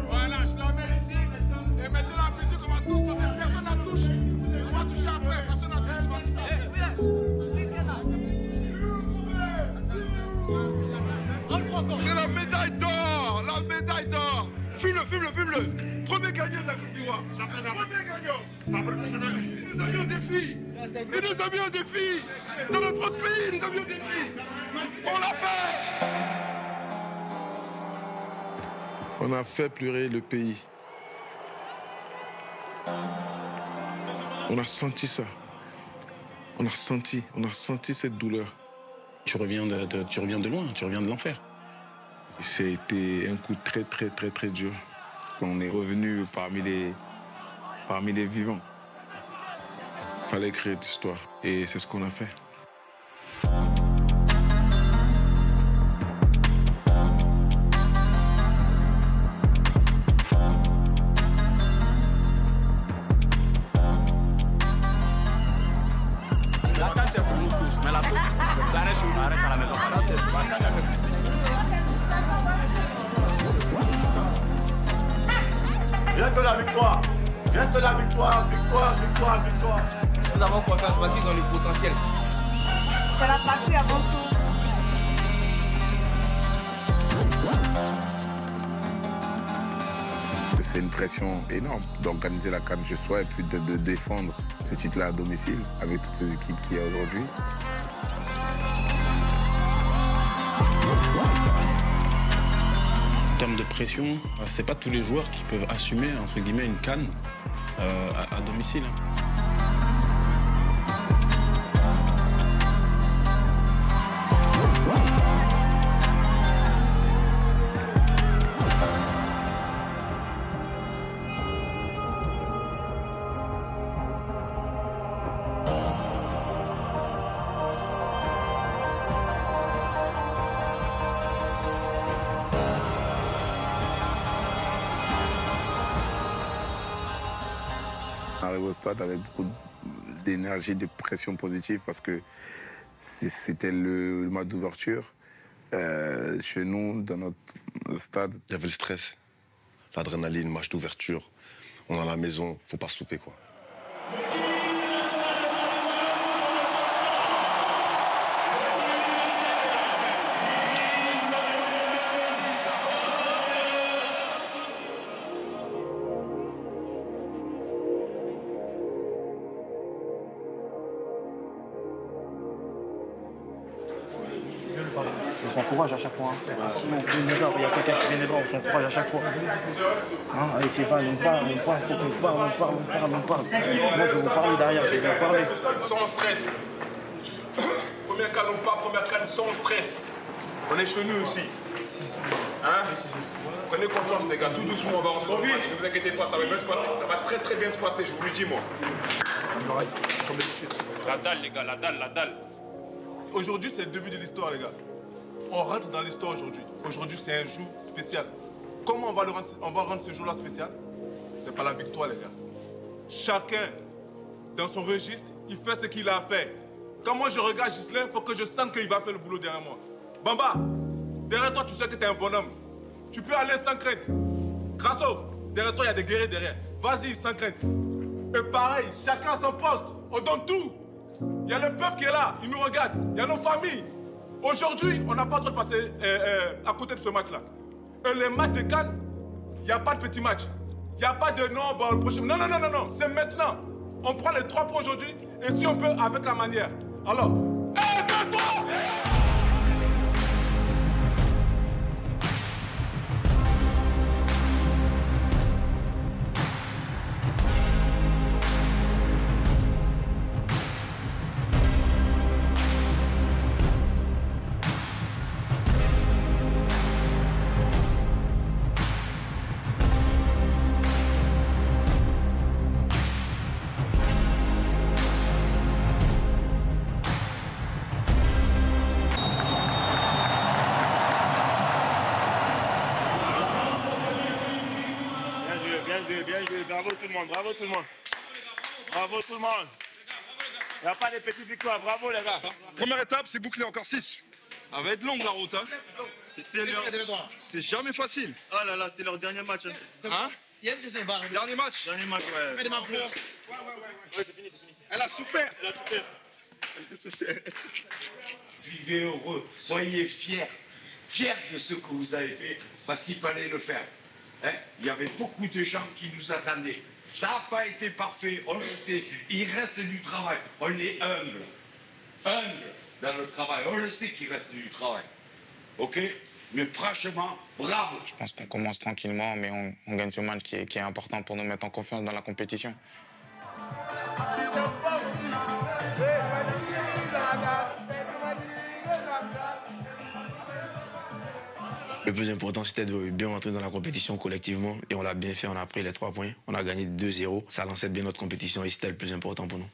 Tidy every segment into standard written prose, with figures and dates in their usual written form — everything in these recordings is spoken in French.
Voilà, je la mets ici. Et mettez la musique, on va tous sauter. Personne n'a touché. On va toucher après. Personne n'a touché. On va toucher après. C'est la médaille d'or. La médaille d'or. Fume-le, fume-le, fume-le. Premier gagnant de la Côte d'Ivoire. Premier gagnant. Il nous a mis au défi. Il nous a mis au défi. Dans notre propre pays, il nous a mis au défi. On l'a fait. On a fait pleurer le pays. On a senti ça. On a senti cette douleur. Tu reviens de loin, tu reviens de l'enfer. C'était un coup très dur. On est revenu parmi les vivants. Il fallait créer de l'histoire et c'est ce qu'on a fait. La canne c'est pour nous tous, mais la coupe, ça reste chez nous, ça reste à la maison. Ça c'est rien que la victoire. Rien que la victoire, victoire. Nous avons confiance parce qu'ils ont le potentiel. C'est la patrie avant tout. C'est une pression énorme d'organiser la CAN chez soi et puis de défendre ce titre-là à domicile avec toutes les équipes qu'il y a aujourd'hui. En termes de pression, c'est pas tous les joueurs qui peuvent assumer entre guillemets une CAN à domicile. On arrive au stade avec beaucoup d'énergie, de pression positive parce que c'était le match d'ouverture. Chez nous, dans notre stade. Il y avait le stress, l'adrénaline, match d'ouverture. On est à la maison, faut pas se louper, quoi. On s'encourage à chaque fois. Hein. Si on fait une erreur, il y a quelqu'un qui fait une erreur, on s'encourage à chaque fois. Hein, avec Evan, on parle, il faut qu'on parle. Moi, je vais vous parler derrière, je vais vous parler. Sans stress. Première canne ou pas, première canne sans stress. On est chez nous aussi. Hein? Prenez confiance, les gars. Tout doucement, on va rentrer dans le match. Ne vous inquiétez pas, ça va bien se passer. Ça va très bien se passer, je vous le dis, moi. La dalle, les gars, la dalle. Aujourd'hui, c'est le début de l'histoire, les gars. On rentre dans l'histoire aujourd'hui. Aujourd'hui, c'est un jour spécial. Comment on va rendre ce jour-là spécial? C'est pas la victoire, les gars. Chacun, dans son registre, il fait ce qu'il a à faire. Quand moi, je regarde Ghislain, il faut que je sente qu'il va faire le boulot derrière moi. Bamba, derrière toi, tu sais que t'es un bonhomme. Tu peux aller sans crainte. Grasso, derrière toi, il y a des guerriers derrière. Vas-y, sans crainte. Et pareil, chacun à son poste. On donne tout. Il y a le peuple qui est là, il nous regarde. Il y a nos familles. Aujourd'hui, on n'a pas le droit de passer à côté de ce match-là. Et les matchs de Cannes, il n'y a pas de petit match. Il n'y a pas de non, bon, le prochain. Non. C'est maintenant. On prend les 3 points aujourd'hui. Et si on peut, avec la manière. Alors, aide-toi! tout le monde, bravo tout le monde. Bravo tout le monde. Il n'y a pas de petites victoires, bravo les gars. Première étape, c'est bouclé, encore 6. Ça va être longue la route, hein. C'est jamais facile. Oh là là, c'était leur dernier match. Hein? Dernier match? Dernier match, ouais. Ouais, c'est fini. Elle a souffert. Vivez heureux, soyez fiers de ce que vous avez fait, parce qu'il fallait le faire. Hein? Il y avait beaucoup de gens qui nous attendaient. Ça n'a pas été parfait, on le sait. Il reste du travail. On est humble dans le travail. On le sait qu'il reste du travail. Ok? Mais franchement, bravo. Je pense qu'on commence tranquillement, mais on gagne ce match qui est important pour nous mettre en confiance dans la compétition. Le plus important, c'était de bien rentrer dans la compétition collectivement. Et on l'a bien fait, on a pris les 3 points. On a gagné 2-0. Ça lançait bien notre compétition et c'était le plus important pour nous.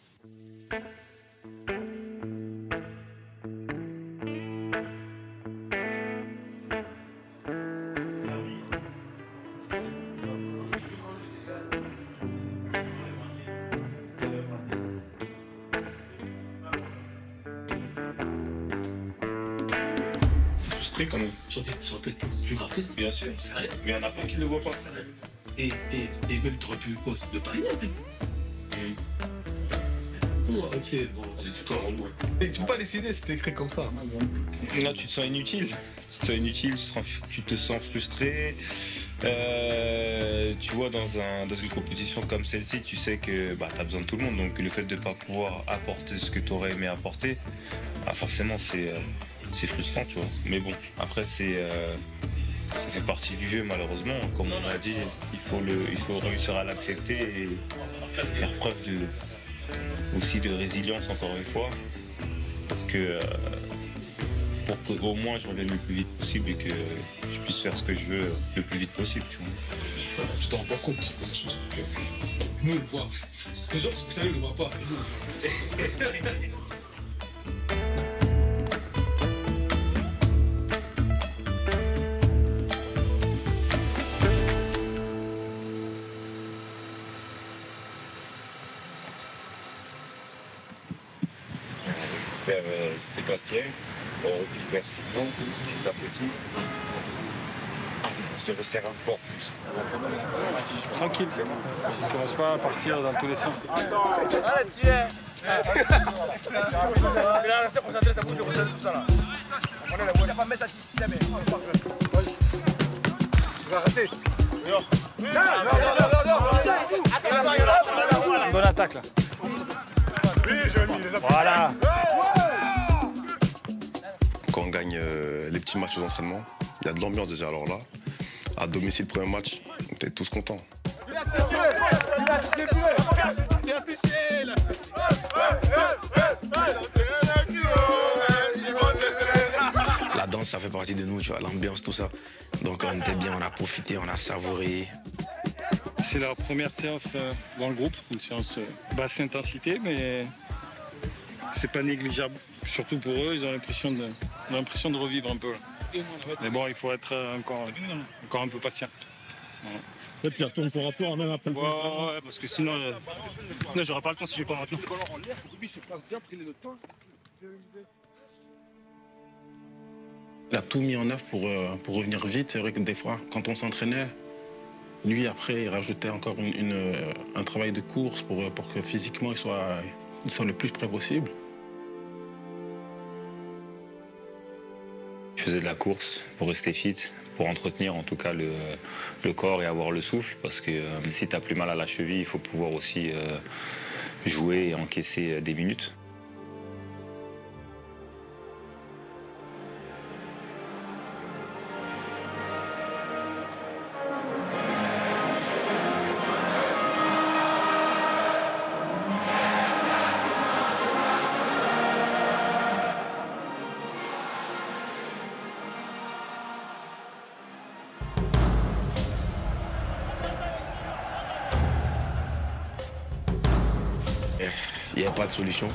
Frustré quand même. Sur tes plus graves crises, Bien sûr. Sérieux. Mais il y en a plein qui ne le voient pas. Et même t'aurais pu quoi, de pas rien même. Ok, bon, c'est toi en gros. Mais tu peux pas décider, c'était écrit comme ça. Là, tu te sens inutile. Tu te sens frustré. Tu vois, dans une compétition comme celle-ci, tu sais que tu as besoin de tout le monde. Donc le fait de ne pas pouvoir apporter ce que tu aurais aimé apporter, forcément, c'est frustrant, tu vois. Mais bon, après, ça fait partie du jeu, malheureusement. Comme on l'a dit, il faut réussir à l'accepter et faire preuve aussi de résilience, encore une fois, pour que au moins je revienne le plus vite possible et que je puisse faire ce que je veux le plus vite possible, tu vois. Tu t'en rends pas compte de ces choses. Nous, on le voit. Les gens, vous savez, ils ne le voient pas. Et nous, on le voit. Sébastien, merci beaucoup, petit à petit. On se resserre encore plus. Tranquille, tu ne commences pas à partir dans tous les sens. Allez, tu es. Il a resté concentré, ça bouge de recentrer tout ça là. On est là, on n'a pas mis ça, c'est bien. Tu vas arrêter. Bonne attaque là. Voilà. Quand on gagne les petits matchs aux entraînements, il y a de l'ambiance déjà. Alors là, à domicile, premier match, on était tous contents. La danse, ça fait partie de nous, tu vois, l'ambiance, tout ça. Donc on était bien, on a profité, on a savouré. C'est la première séance dans le groupe, une séance basse intensité, mais c'est pas négligeable. Surtout pour eux, ils ont l'impression de revivre un peu. Mais bon, il faut être encore un peu patient. En fait, tu retournes pour rapport même après le temps. Ouais, parce que sinon, j'aurai pas le temps si je vais pas maintenant. Il a tout mis en œuvre pour revenir vite. C'est vrai que des fois, quand on s'entraînait, lui, après, il rajoutait encore un travail de course pour que physiquement, il soit le plus près possible. Je faisais de la course pour rester fit, pour entretenir en tout cas le corps et avoir le souffle, parce que si tu as plus mal à la cheville, il faut pouvoir aussi jouer et encaisser des minutes. Il n'y avait pas de solution.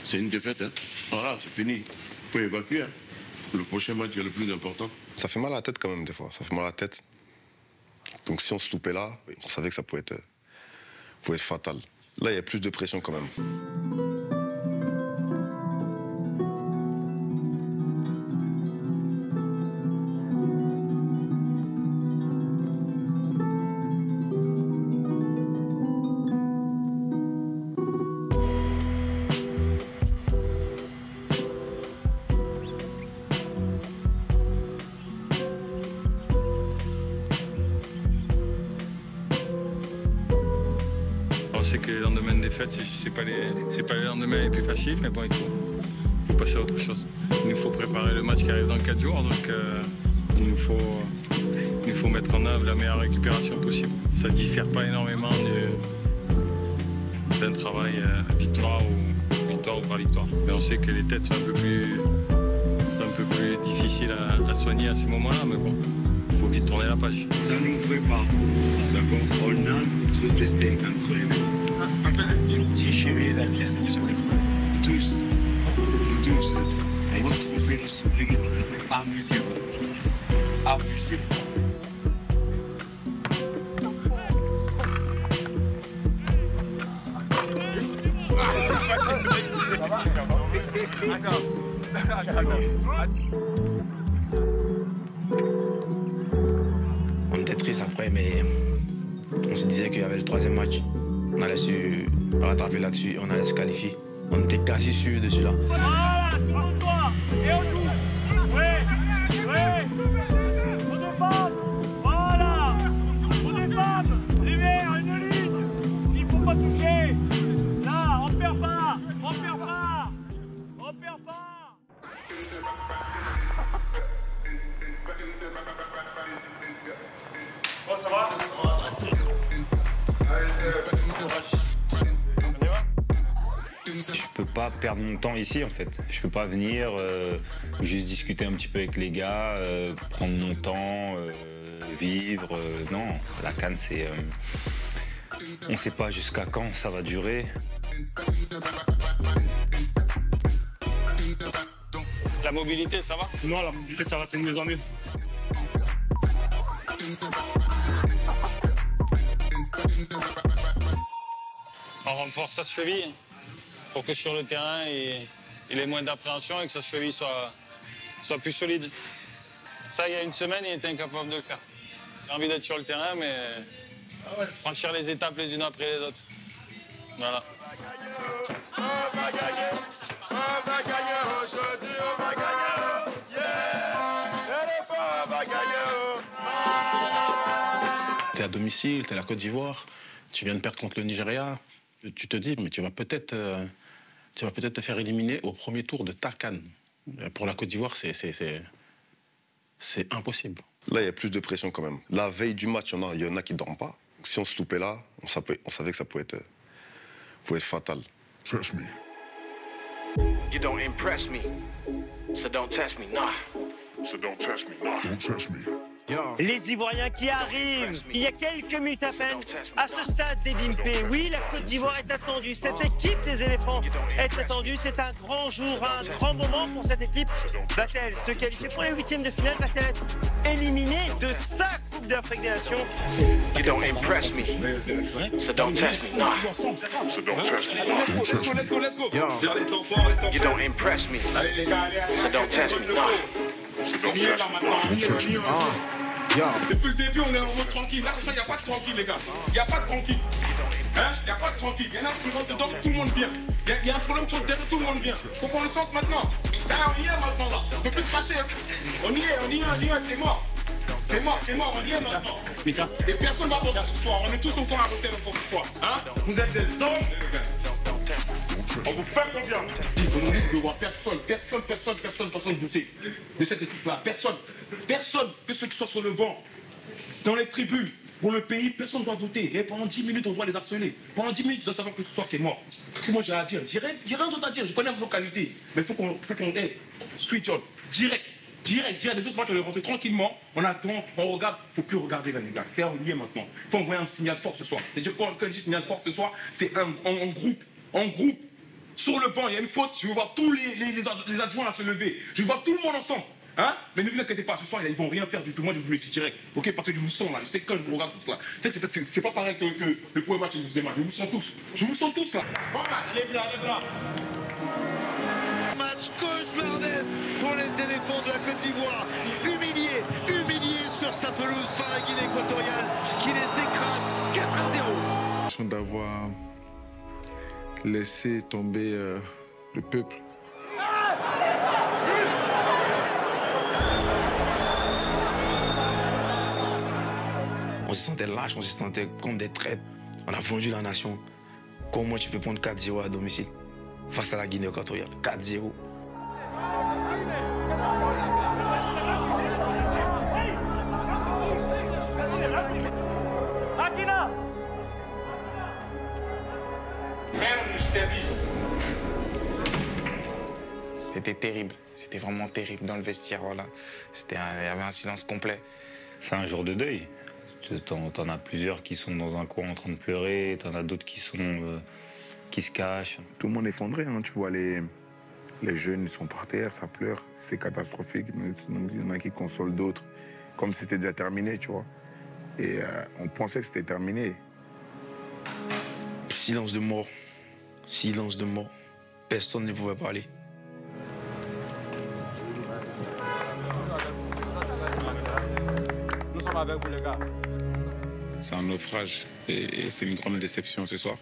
c'est une défaite. Hein. Voilà, c'est fini. Il faut évacuer. Hein. Le prochain match est le plus important. Ça fait mal à la tête quand même des fois, ça fait mal à la tête. Donc si on se loupait là, on savait que ça pouvait être fatal. Là, il y a plus de pression quand même. On sait que les lendemains de défaite, c'est pas les lendemains les plus faciles, mais bon, il faut passer à autre chose. Il nous faut préparer le match qui arrive dans 4 jours, donc il nous faut mettre en œuvre la meilleure récupération possible. Ça ne diffère pas énormément d'un travail victoire ou par victoire. Mais on sait que les têtes sont un peu plus difficiles à soigner à ces moments-là, mais bon, il faut vite tourner la page. Ça nous prépare. D'accord. On a notre destin entre les mains. Les petits chéris, la pièce, tous, retrouver le sourire, amusez-vous. Amusez-vous. On était triste après, mais on se disait qu'il y avait le 3e match. On allait se rattraper là-dessus, on allait se qualifier. On était quasi sûr de celui-là. Voilà, tourne-toi et on joue. Ouais. On défend. Voilà. On défend. Lumière, une ligne. Il faut pas toucher. Là, on perd pas. Bon, ça va? Je peux pas perdre mon temps ici en fait. Je peux pas venir juste discuter un petit peu avec les gars, prendre mon temps, vivre. Non, la CAN c'est... on sait pas jusqu'à quand ça va durer. La mobilité, ça va? Non, la mobilité, ça va, c'est une maison nulle. On renforce sa cheville pour que sur le terrain, il ait moins d'appréhension et que sa cheville soit plus solide. Ça, il y a une semaine, il était incapable de le faire. J'ai envie d'être sur le terrain, mais franchir les étapes les unes après les autres. Voilà. On va gagner aujourd'hui, on va gagner, yeah, l'éléphant va gagner. T'es à domicile, t'es à la Côte d'Ivoire, tu viens de perdre contre le Nigeria, tu te dis, mais tu vas peut-être te faire éliminer au premier tour de ta CAN. Pour la Côte d'Ivoire, c'est impossible. Là, il y a plus de pression quand même. La veille du match, il y en a qui ne dorment pas. Donc, si on se loupait là, on savait que ça pouvait être fatal. Trust me. You don't impress me, so don't test me, nah. So don't test me, nah. Don't test me. Les Ivoiriens qui arrivent il y a quelques minutes à peine à ce stade des Bimpé. Oui, la Côte d'Ivoire est attendue. Cette équipe des éléphants est attendue. C'est un grand jour, un grand moment pour cette équipe. Va-t-elle se qualifier pour les 8e de finale? Va-t-elle être éliminée de sa Coupe d'Afrique des Nations? You don't impress me, so don't test me, nah. So don't test me, nah. Don't test me. You don't impress me, so don't test me, nah. So don't test me. Don't test me. Depuis le début, on est en mode tranquille. Là, ce soir, il n'y a pas de tranquille, les gars. Il n'y a pas de tranquille. Hein? Il n'y a pas de tranquille. Il y en a qui rentrent dedans, tout le monde vient. Il y a un problème sur le terrain, tout le monde vient. Faut qu'on le sente maintenant. Ça, on y est maintenant, là. On ne peut plus se cacher. Hein? On y est, c'est mort. C'est mort, on y est maintenant. Et personne ne va voter ce soir. On est tous au courant à voter ce soir. Hein? Vous êtes des hommes. On vous fait confiance. Aujourd'hui, je ne vois personne douter de cette équipe-là. Personne, que ceux qui sont sur le banc, dans les tribunes, pour le pays, personne ne doit douter. Et pendant 10 minutes, on doit les harceler. Pendant 10 minutes, ils doivent savoir que ce soir, c'est mort. Parce que moi, j'ai rien à dire. J'ai rien d'autre à dire. Je connais nos qualités. Mais il faut qu'on ait switch on. Direct. Les autres matchs, on est rentré tranquillement. On attend, on regarde. Il ne faut plus regarder là, les gars. C'est lié maintenant. Il faut envoyer un signal fort ce soir. Et quand je dis signal fort ce soir, c'est en groupe. Sur le banc, il y a une faute, je veux voir tous les adjoints à se lever. Je veux voir tout le monde ensemble. Hein? Mais ne vous inquiétez pas, ce soir, ils vont rien faire du tout. Moi, je vous le dis direct. Ok, parce que je vous sens là. Je sais que quand je vous regarde tous là, c'est pas pareil que le premier match et le deuxième match. Je vous sens tous. Je vous sens tous là. Bon match, les blancs, les blancs. Match cauchemardesque pour les éléphants de la Côte d'Ivoire. Humiliés sur sa pelouse par la Guinée équatoriale qui les écrase 4-0. D'avoir laissé tomber le peuple. On se sentait lâche, on se sentait comme des traîtres. On a vendu la nation. Comment tu peux prendre 4-0 à domicile face à la Guinée équatoriale? 4-0. Akina! C'était terrible, c'était vraiment terrible dans le vestiaire, voilà. Il y avait un silence complet. C'est un jour de deuil. T'en as plusieurs qui sont dans un coin en train de pleurer, t'en as d'autres qui se cachent. Tout le monde est effondré, hein, tu vois, les jeunes sont par terre, ça pleure, c'est catastrophique. Donc, il y en a qui consolent d'autres, comme si c'était déjà terminé, tu vois. Et on pensait que c'était terminé. Silence de mort. Silence de mort. Personne ne pouvait parler. Nous sommes avec vous, les gars. C'est un naufrage et c'est une grande déception ce soir.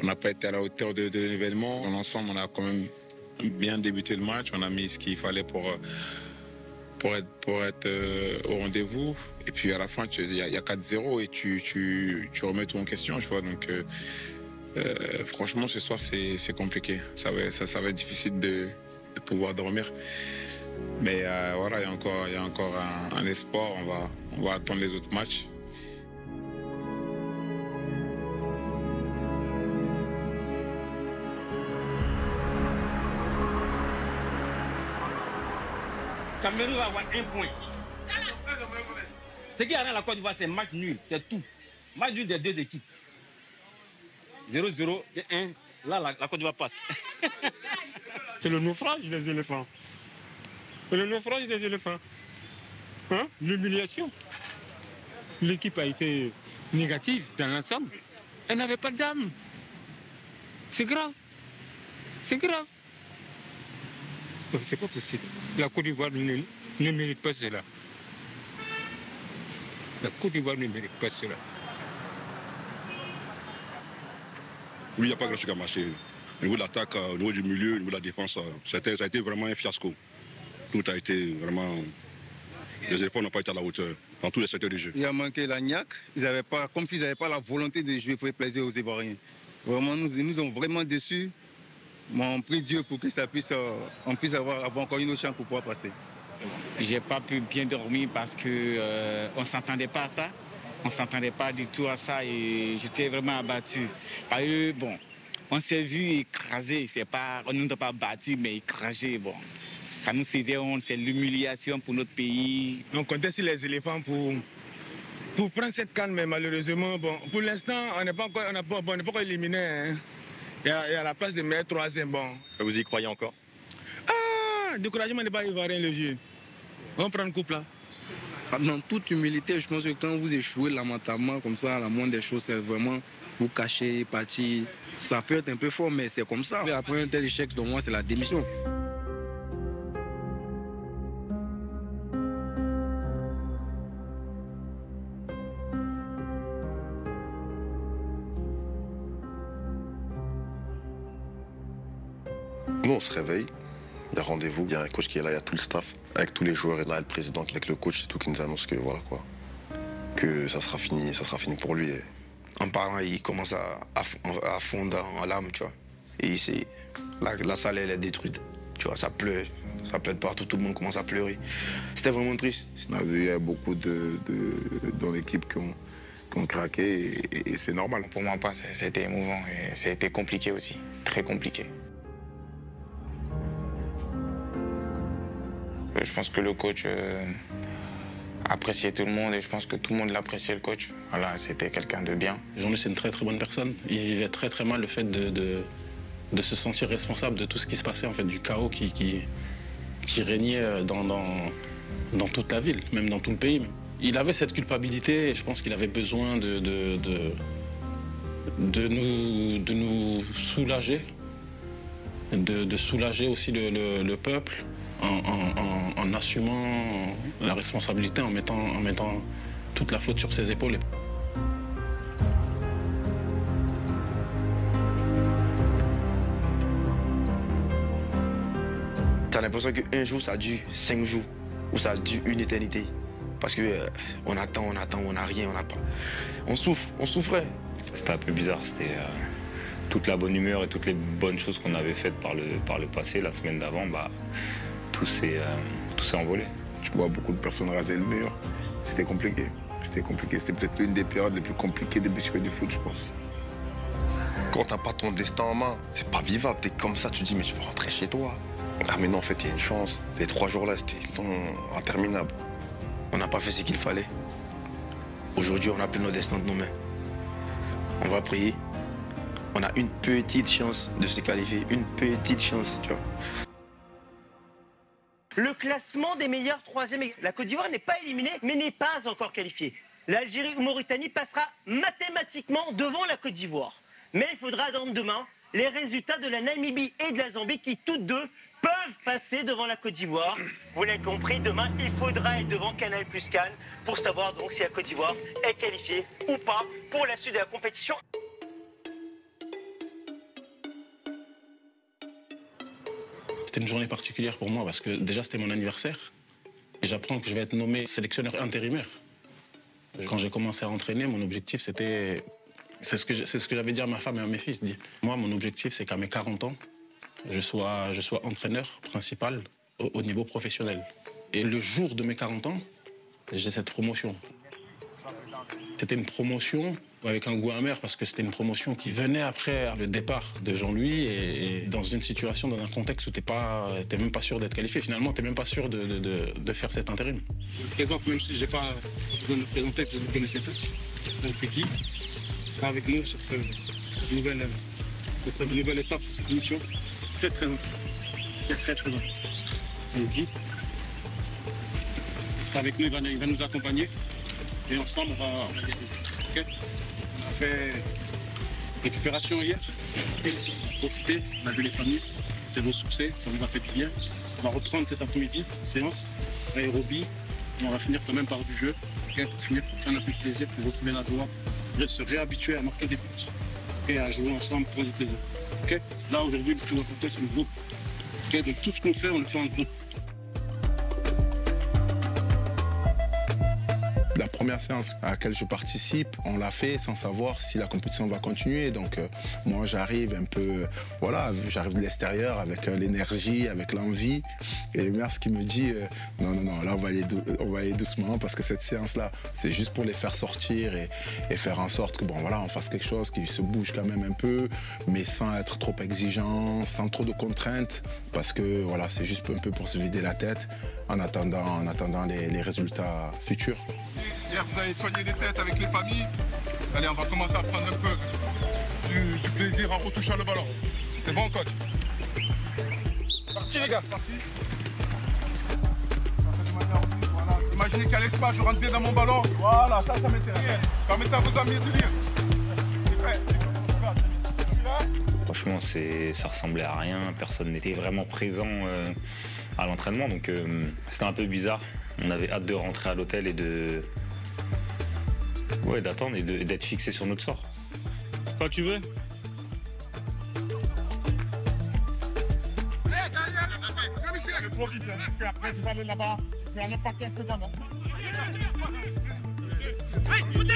On n'a pas été à la hauteur de l'événement. Dans l'ensemble, on a quand même bien débuté le match. On a mis ce qu'il fallait pour être au rendez-vous. Et puis à la fin, il y a 4-0 et tu remets tout en question, tu vois. Donc franchement, ce soir, c'est compliqué. Ça va être difficile de pouvoir dormir. Mais voilà, il y a encore un espoir. On va attendre les autres matchs. Cameroun va avoir 1 point. Ce qui arrive à la Côte d'Ivoire, c'est match nul, c'est tout. Match nul des deux équipes. 0-0 et 1. Là, la Côte d'Ivoire passe. C'est le naufrage des éléphants. C'est le naufrage des éléphants. Hein? L'humiliation. L'équipe a été négative dans l'ensemble. Elle n'avait pas d'âme. C'est grave. C'est grave. C'est pas possible. La Côte d'Ivoire ne mérite pas cela. La Côte d'Ivoire ne mérite pas cela. Oui, il n'y a pas grand-chose à marcher. Au niveau de l'attaque, au niveau du milieu, au niveau de la défense, ça a été vraiment un fiasco. Tout a été vraiment... Les éléphants n'ont pas été à la hauteur dans tous les secteurs du jeu. Il a manqué la niaque. Comme s'ils n'avaient pas la volonté de jouer pour faire plaisir aux Ivoiriens. Vraiment, ils nous ont vraiment déçus. Mais on prie Dieu pour que on puisse avoir encore une autre chance pour pouvoir passer. J'ai pas pu bien dormir parce que on s'entendait pas à ça. On s'entendait pas du tout à ça et j'étais vraiment abattu. Parce que bon, on s'est vu écraser. On ne nous a pas battus, mais écrasés. Bon, ça nous faisait honte. C'est l'humiliation pour notre pays. On comptait sur les éléphants pour prendre cette canne, mais malheureusement, bon, pour l'instant, on n'est pas encore éliminé. Hein. Il y a la place de mettre 3e, bon. Vous y croyez encore? Ah, découragement n'est pas ivoirien le jeu. On prend une coupe là. Dans toute humilité, je pense que quand vous échouez lamentablement comme ça, la moindre des choses, c'est vraiment vous cacher, partir. Ça peut être un peu fort, mais c'est comme ça. Après un tel échec, pour moi, c'est la démission. Nous, on se réveille, il y a rendez-vous, il y a un coach qui est là, il y a tout le staff, avec tous les joueurs, et là, le président avec le coach, c'est tout qui nous annonce que voilà quoi, que ça sera fini pour lui. Et... En parlant, il commence à fondre en larmes, tu vois. Et la salle, elle est détruite, tu vois, ça pleure de partout, tout le monde commence à pleurer. C'était vraiment triste. Il y a beaucoup dans l'équipe qui ont craqué et c'est normal. Pour moi, c'était émouvant et c'était compliqué aussi, très compliqué. Je pense que le coach appréciait tout le monde et je pense que tout le monde l'appréciait, le coach. Voilà, c'était quelqu'un de bien. Jean-Louis, c'est une très très bonne personne. Il vivait très très mal le fait de se sentir responsable de tout ce qui se passait, en fait, du chaos qui régnait dans toute la ville, même dans tout le pays. Il avait cette culpabilité et je pense qu'il avait besoin de nous soulager, de soulager aussi le peuple en assumant la responsabilité, en mettant toute la faute sur ses épaules. T'as l'impression qu'un jour ça dure 5 jours ou ça dure une éternité. Parce que on attend, on n'a rien, on n'a pas. On souffrait. C'était un peu bizarre, c'était toute la bonne humeur et toutes les bonnes choses qu'on avait faites par le passé, la semaine d'avant, bah, tout s'est envolé. Tu vois beaucoup de personnes raser le mur, c'était compliqué. C'était peut-être l'une des périodes les plus compliquées depuis que je fais du foot, je pense. Quand t'as pas ton destin en main, c'est pas vivable, t'es comme ça, tu te dis mais je veux rentrer chez toi. Ah mais non, en fait, il y a une chance. Les 3 jours-là, c'était interminable. On n'a pas fait ce qu'il fallait. Aujourd'hui, on a pris nos destins de nos mains. On va prier. On a une petite chance de se qualifier. Une petite chance, tu vois. Le classement des meilleurs 3e. La Côte d'Ivoire n'est pas éliminée, mais n'est pas encore qualifiée. L'Algérie ou Mauritanie passera mathématiquement devant la Côte d'Ivoire. Mais il faudra attendre demain les résultats de la Namibie et de la Zambie qui, toutes deux, peuvent passer devant la Côte d'Ivoire. Vous l'avez compris, demain, il faudra être devant Canal Plus Cannes pour savoir donc si la Côte d'Ivoire est qualifiée ou pas pour la suite de la compétition. C'était une journée particulière pour moi parce que déjà c'était mon anniversaire et j'apprends que je vais être nommé sélectionneur intérimaire. Quand j'ai commencé à entraîner, mon objectif c'était... C'est ce que j'avais dit à ma femme et à mes fils. Moi, mon objectif c'est qu'à mes 40 ans, je sois entraîneur principal au niveau professionnel. Et le jour de mes 40 ans, j'ai cette promotion. C'était une promotion avec un goût amer parce que c'était une promotion qui venait après le départ de Jean-Louis et dans une situation, dans un contexte où t'es même pas sûr d'être qualifié. Finalement, t'es même pas sûr de faire cet intérim. Je me présente, même si j'ai pas besoin de me présenter, que vous me connaissez tous. Donc, Guy sera avec nous sur cette nouvelle étape, sur cette mission. Très important. Très important. Donc, Guy sera avec nous, il va nous accompagner. Et ensemble, on va y arriver. Okay. On a fait récupération hier. On a profité, on a vu les familles. C'est nos succès, ça nous a fait du bien. On va reprendre cet après-midi, séance, aérobie. Et on va finir quand même par du jeu. Okay. Pour finir, pour prendre un peu de plaisir, pour retrouver la joie. Pour se réhabituer à marquer des buts. Okay. À jouer ensemble, prendre du plaisir. Okay. Là, aujourd'hui, le plus important, c'est le groupe. Okay. Donc tout ce qu'on fait, on le fait en groupe. La première séance à laquelle je participe, on l'a fait sans savoir si la compétition va continuer. Donc moi j'arrive un peu, voilà, j'arrive de l'extérieur avec l'énergie, avec l'envie. Et le maire qui me dit non, là on va aller doucement parce que cette séance-là, c'est juste pour les faire sortir et faire en sorte que bon voilà, on fasse quelque chose qui se bouge quand même un peu, mais sans être trop exigeant, sans trop de contraintes, parce que voilà, c'est juste un peu pour se vider la tête en attendant les résultats futurs. Hier, vous avez soigné les têtes avec les familles. Allez, on va commencer à prendre un peu du plaisir en retouchant le ballon. C'est bon, coach? Parti, les gars. Parti. Voilà. Imaginez qu'il y a l'espace, je rentre bien dans mon ballon. Voilà, ça m'intéresse. Permettez à vos amis de lire. C'est prêt. Franchement, ça ressemblait à rien. Personne n'était vraiment présent à l'entraînement, donc c'était un peu bizarre. On avait hâte de rentrer à l'hôtel et d'attendre et d'être fixé sur notre sort. Quand tu veux.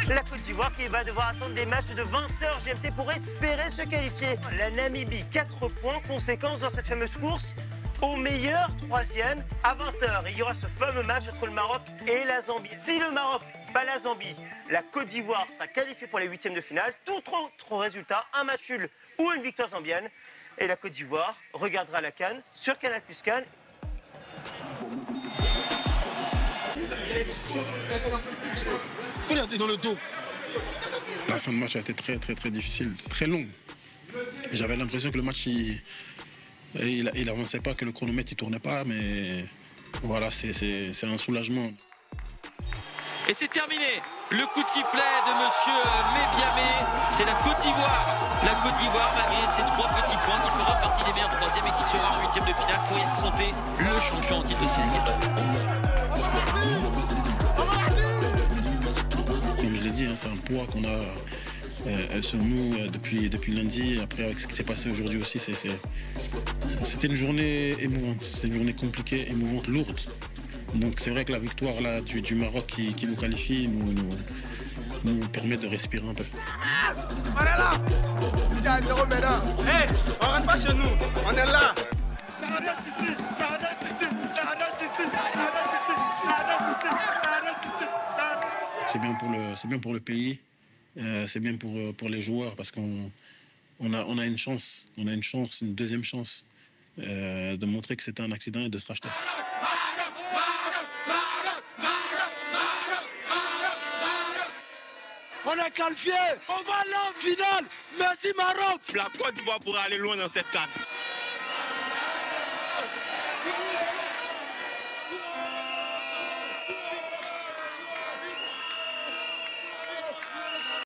La Côte d'Ivoire qui va devoir attendre des matchs de 20h GMT pour espérer se qualifier. La Namibie, 4 points. Conséquence dans cette fameuse course, au meilleur 3e à 20h. Il y aura ce fameux match entre le Maroc et la Zambie. Si le Maroc bat la Zambie, la Côte d'Ivoire sera qualifiée pour les 8e de finale. Tout autre résultat, un match nul ou une victoire zambienne. Et la Côte d'Ivoire regardera la CAN sur Canal Plus Cannes. Regardez dans le dos. La fin de match a été très difficile, très longue. J'avais l'impression que le match, il avançait pas, que le chronomètre il tournait pas, mais voilà, c'est un soulagement. Et c'est terminé. Le coup de sifflet de monsieur Mébiamé, c'est la Côte d'Ivoire. La Côte d'Ivoire, malgré ses 3 petits points, qui fera partie des meilleurs 3e et qui sera en 8e de finale pour y affronter le champion en titre sénégalais. Comme je l'ai dit, c'est un poids qu'on a sur nous depuis lundi. Après, avec ce qui s'est passé aujourd'hui aussi, c'était une journée émouvante. C'était une journée compliquée, émouvante, lourde. Donc c'est vrai que la victoire là, du Maroc qui nous qualifie nous permet de respirer un peu. On est là. Il y a 0 maintenant. Hey, on rentre pas chez nous. On est là. C'est bien pour le pays, c'est bien pour les joueurs parce qu'on a une chance, une deuxième chance de montrer que c'était un accident et de se racheter. On est qualifié, on va aller en finale. Merci Maroc. La Côte d'Ivoire pourra aller loin dans cette CAN.